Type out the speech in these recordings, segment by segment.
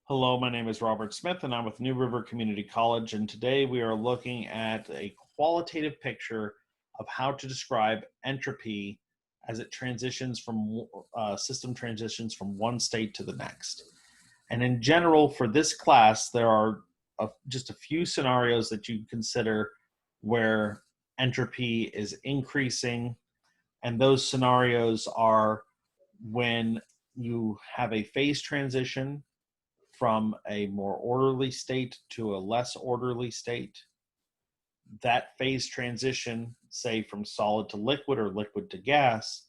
Hello, my name is Robert Smith and I'm with New River Community College, and today we are looking at a qualitative picture of how to describe entropy as it transitions from system transitions from one state to the next. And in general, for this class, there are just a few scenarios that you consider where entropy is increasing, and those scenarios are when you have a phase transition from a more orderly state to a less orderly state. That phase transition, say from solid to liquid or liquid to gas,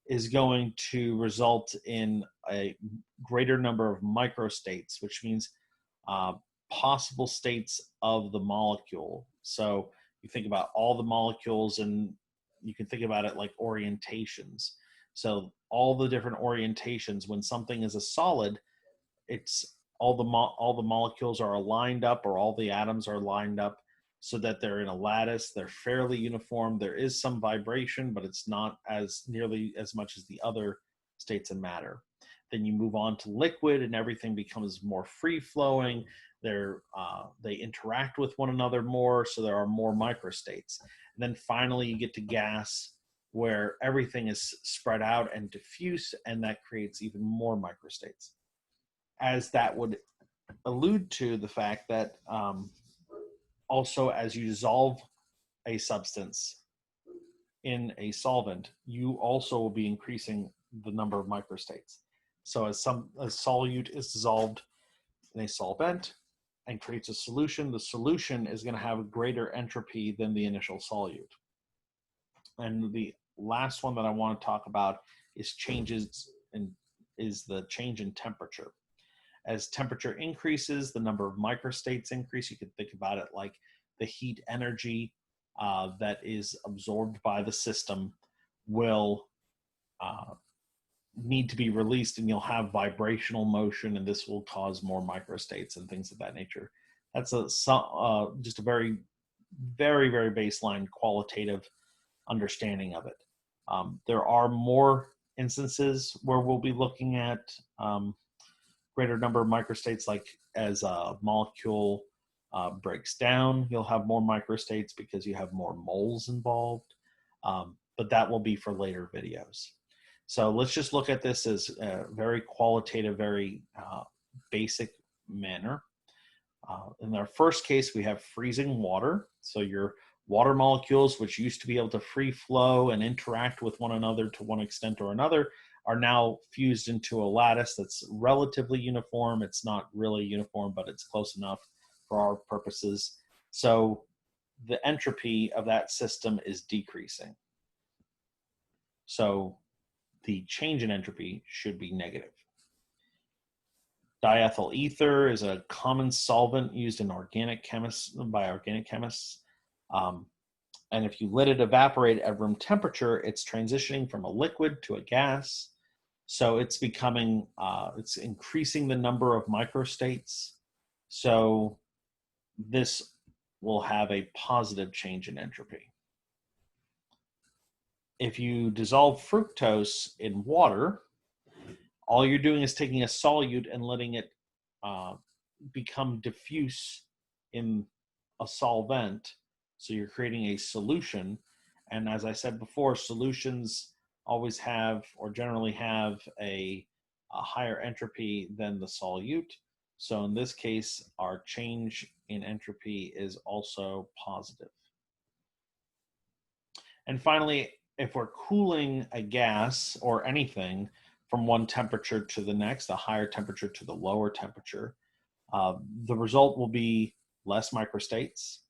is going to result in a greater number of microstates, which means possible states of the molecule. So you think about all the molecules, and you can think about it like orientations. So all the different orientations, when something is a solid, it's all the molecules are aligned up, or all the atoms are lined up so that they're in a lattice. They're fairly uniform. There is some vibration, but it's not as nearly as much as the other states of matter. Then you move on to liquid, and everything becomes more free flowing. They interact with one another more, so there are more microstates. And then finally, you get to gas, where everything is spread out and diffuse, and that creates even more microstates, as that would allude to the fact that also, as you dissolve a substance in a solvent, you also will be increasing the number of microstates. So as a solute is dissolved in a solvent and creates a solution, the solution is going to have a greater entropy than the initial solute. And the last one that I want to talk about is the change in temperature. As temperature increases, the number of microstates increase. You can think about it like the heat energy that is absorbed by the system will need to be released, and you'll have vibrational motion, and this will cause more microstates and things of that nature. That's just a very, very, very baseline qualitative understanding of it. There are more instances where we'll be looking at greater number of microstates, like as a molecule breaks down, you'll have more microstates because you have more moles involved, but that will be for later videos. So let's just look at this as a very qualitative, very basic manner. In our first case, we have freezing water. So your water molecules, which used to be able to free flow and interact with one another to one extent or another, are now fused into a lattice that's relatively uniform. It's not really uniform, but it's close enough for our purposes. So the entropy of that system is decreasing. So the change in entropy should be negative. Diethyl ether is a common solvent used in by organic chemists. And if you let it evaporate at room temperature, it's transitioning from a liquid to a gas. So it's it's increasing the number of microstates. So this will have a positive change in entropy. If you dissolve fructose in water, all you're doing is taking a solute and letting it become diffuse in a solvent. So you're creating a solution. And as I said before, solutions always have, or generally have, a higher entropy than the solute. So in this case, our change in entropy is also positive. And finally, if we're cooling a gas or anything from one temperature to the next, a higher temperature to the lower temperature, the result will be less microstates,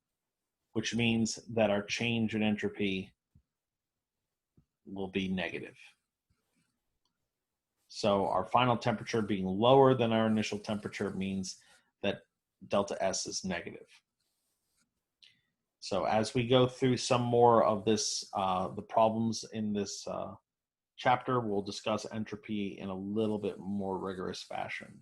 which means that our change in entropy will be negative. So our final temperature being lower than our initial temperature means that delta S is negative. So as we go through some more of this, the problems in this chapter, we'll discuss entropy in a little bit more rigorous fashion.